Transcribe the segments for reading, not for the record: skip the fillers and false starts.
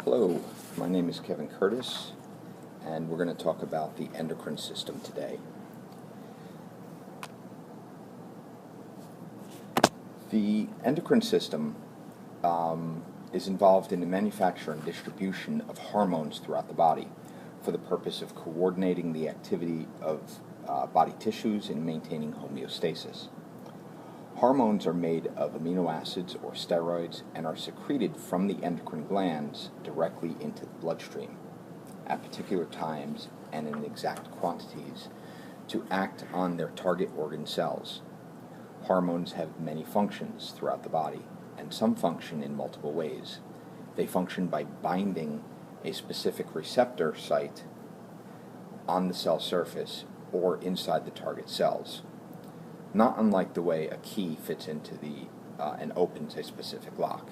Hello, my name is Kevin Curtis, and we're going to talk about the endocrine system today. The endocrine system is involved in the manufacture and distribution of hormones throughout the body for the purpose of coordinating the activity of body tissues and maintaining homeostasis. Hormones are made of amino acids or steroids and are secreted from the endocrine glands directly into the bloodstream at particular times and in exact quantities to act on their target organ cells. Hormones have many functions throughout the body, and some function in multiple ways. They function by binding a specific receptor site on the cell surface or inside the target cells, not unlike the way a key fits into and opens a specific lock.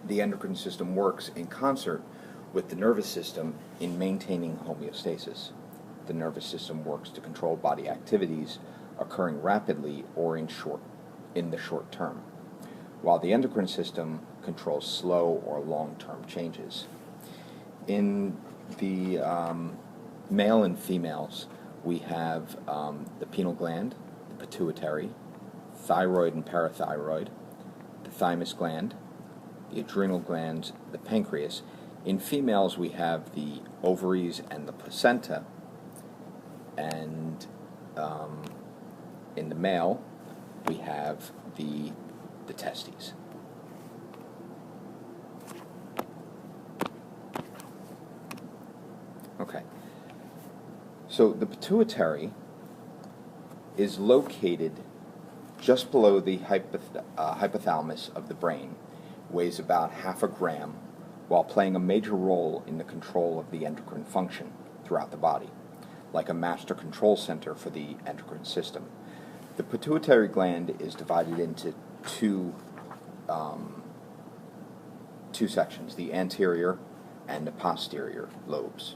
The endocrine system works in concert with the nervous system in maintaining homeostasis. The nervous system works to control body activities occurring rapidly or in the short term, while the endocrine system controls slow or long-term changes. In the male and females, we have the pineal gland, the pituitary, thyroid and parathyroid, the thymus gland, the adrenal glands, the pancreas. In females, we have the ovaries and the placenta, and in the male, we have the testes. Okay, so the pituitary is located just below the hypothalamus of the brain, weighs about half a gram, while playing a major role in the control of the endocrine function throughout the body, like a master control center for the endocrine system. The pituitary gland is divided into two sections, the anterior and the posterior lobes.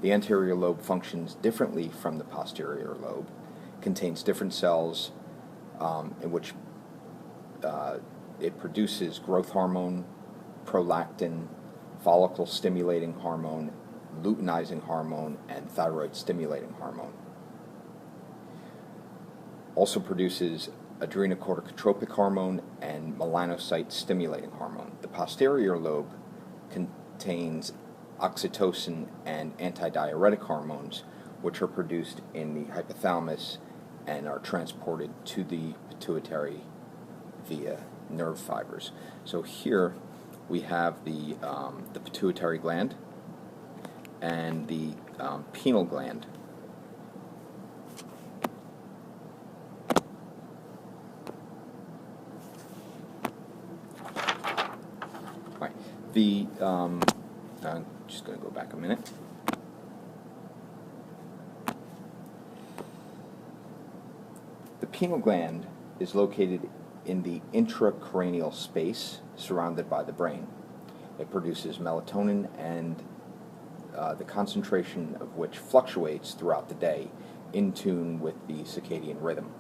The anterior lobe functions differently from the posterior lobe, contains different cells in which it produces growth hormone, prolactin, follicle-stimulating hormone, luteinizing hormone, and thyroid-stimulating hormone. Also produces adrenocorticotropic hormone and melanocyte-stimulating hormone. The posterior lobe contains oxytocin and antidiuretic hormones, which are produced in the hypothalamus and are transported to the pituitary via nerve fibers. So here we have the pituitary gland and the pineal gland. Right. I'm just going to go back a minute. The pineal gland is located in the intracranial space surrounded by the brain. It produces melatonin, and the concentration of which fluctuates throughout the day in tune with the circadian rhythm.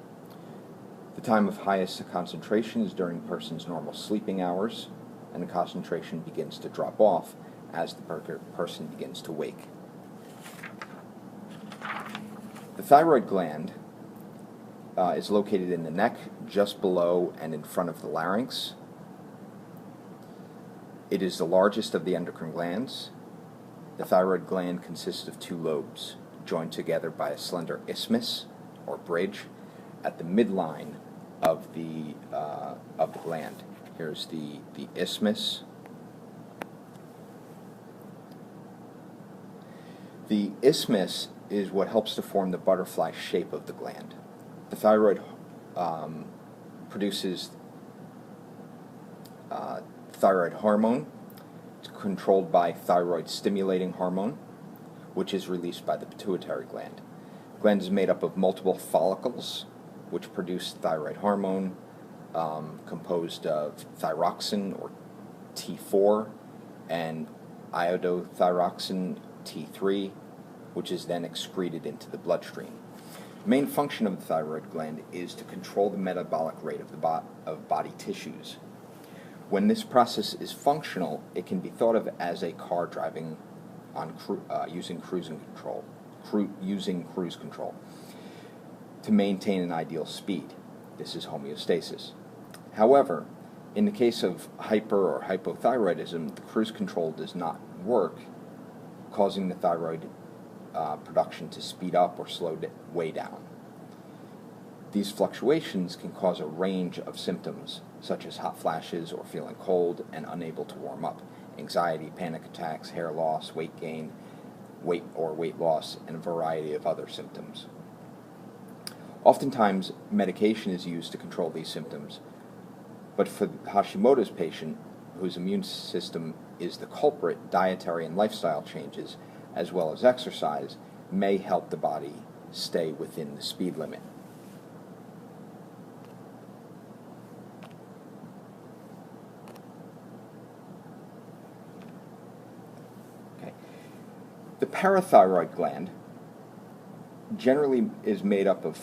The time of highest concentration is during a person's normal sleeping hours, and the concentration begins to drop off as the person begins to wake. The thyroid gland is located in the neck, just below and in front of the larynx. It is the largest of the endocrine glands. The thyroid gland consists of two lobes, joined together by a slender isthmus, or bridge, at the midline of the gland. Here's the isthmus. The isthmus is what helps to form the butterfly shape of the gland. The thyroid produces thyroid hormone. It's controlled by thyroid-stimulating hormone, which is released by the pituitary gland. The gland is made up of multiple follicles, which produce thyroid hormone, composed of thyroxine, or T4, and iodothyroxine, T3, which is then excreted into the bloodstream. The main function of the thyroid gland is to control the metabolic rate of body tissues. When this process is functional, it can be thought of as a car driving on using cruise control to maintain an ideal speed. This is homeostasis. However, in the case of hyper or hypothyroidism, the cruise control does not work, causing the thyroid production to speed up or slow way down. These fluctuations can cause a range of symptoms, such as hot flashes or feeling cold and unable to warm up, anxiety, panic attacks, hair loss, weight gain, weight loss, and a variety of other symptoms. Oftentimes, medication is used to control these symptoms, but for Hashimoto's patient, whose immune system is the culprit, dietary and lifestyle changes, as well as exercise, may help the body stay within the speed limit. Okay. The parathyroid gland generally is made up of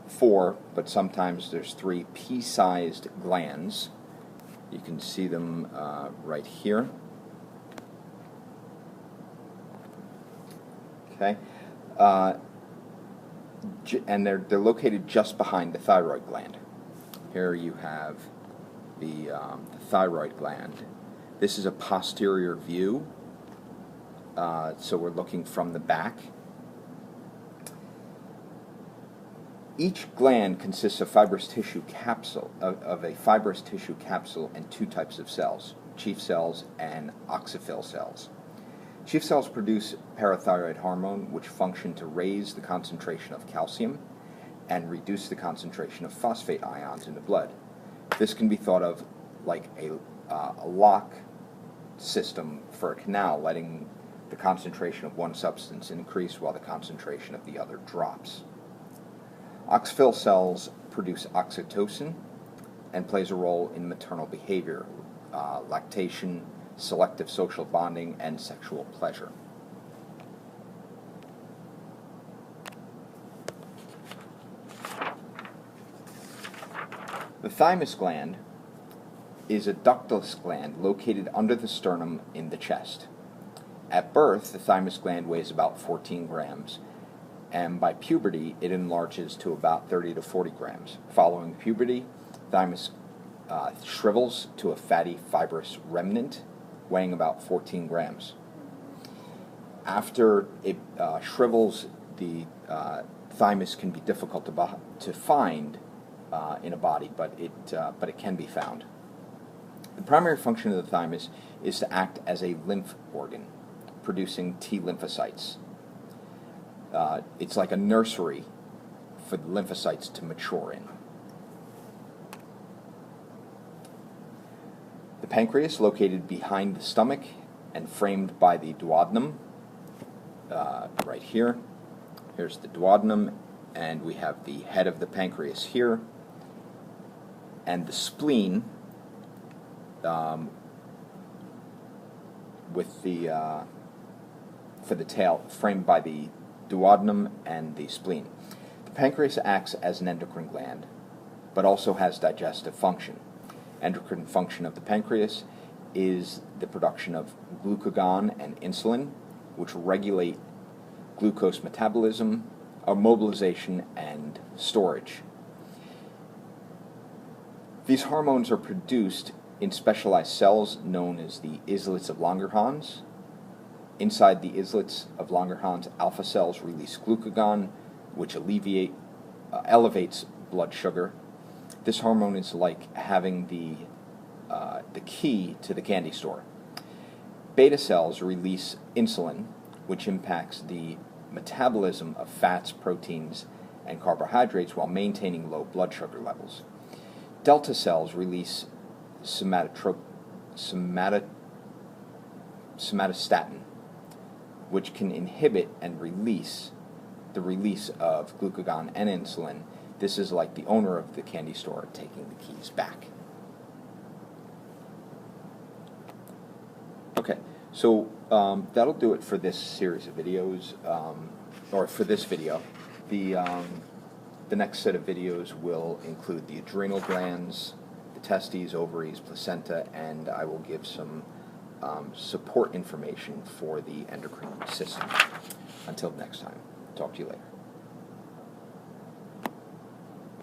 4, but sometimes there's 3 pea-sized glands. You can see them right here. Okay, and they're located just behind the thyroid gland. Here you have the thyroid gland. This is a posterior view, so we're looking from the back. Each gland consists of a fibrous tissue capsule and 2 types of cells, chief cells and oxyphil cells. Chief cells produce parathyroid hormone, which function to raise the concentration of calcium and reduce the concentration of phosphate ions in the blood. This can be thought of like a lock system for a canal, letting the concentration of one substance increase while the concentration of the other drops. Oxyphil cells produce oxytocin and plays a role in maternal behavior, lactation, selective social bonding, and sexual pleasure. The thymus gland is a ductless gland located under the sternum in the chest. At birth, the thymus gland weighs about 14 grams, and by puberty, it enlarges to about 30 to 40 grams. Following puberty, thymus shrivels to a fatty, fibrous remnant weighing about 14 grams. After it shrivels, the thymus can be difficult to find in a body, but it can be found. The primary function of the thymus is to act as a lymph organ, producing T lymphocytes. It's like a nursery for the lymphocytes to mature in. The pancreas, located behind the stomach and framed by the duodenum, right here. Here's the duodenum, and we have the head of the pancreas here, and the spleen with the for the tail, framed by the duodenum and the spleen. The pancreas acts as an endocrine gland, but also has digestive function. Endocrine function of the pancreas is the production of glucagon and insulin, which regulate glucose metabolism, mobilization, and storage. These hormones are produced in specialized cells known as the islets of Langerhans. Inside the islets of Langerhans, alpha cells release glucagon, which elevates blood sugar. This hormone is like having the key to the candy store. Beta cells release insulin, which impacts the metabolism of fats, proteins, and carbohydrates while maintaining low blood sugar levels. Delta cells release somatostatin, which can inhibit and release the release of glucagon and insulin. This is like the owner of the candy store taking the keys back. Okay, so that'll do it for this series of videos, or for this video. The next set of videos will include the adrenal glands, the testes, ovaries, placenta, and I will give some support information for the endocrine system. Until next time, talk to you later.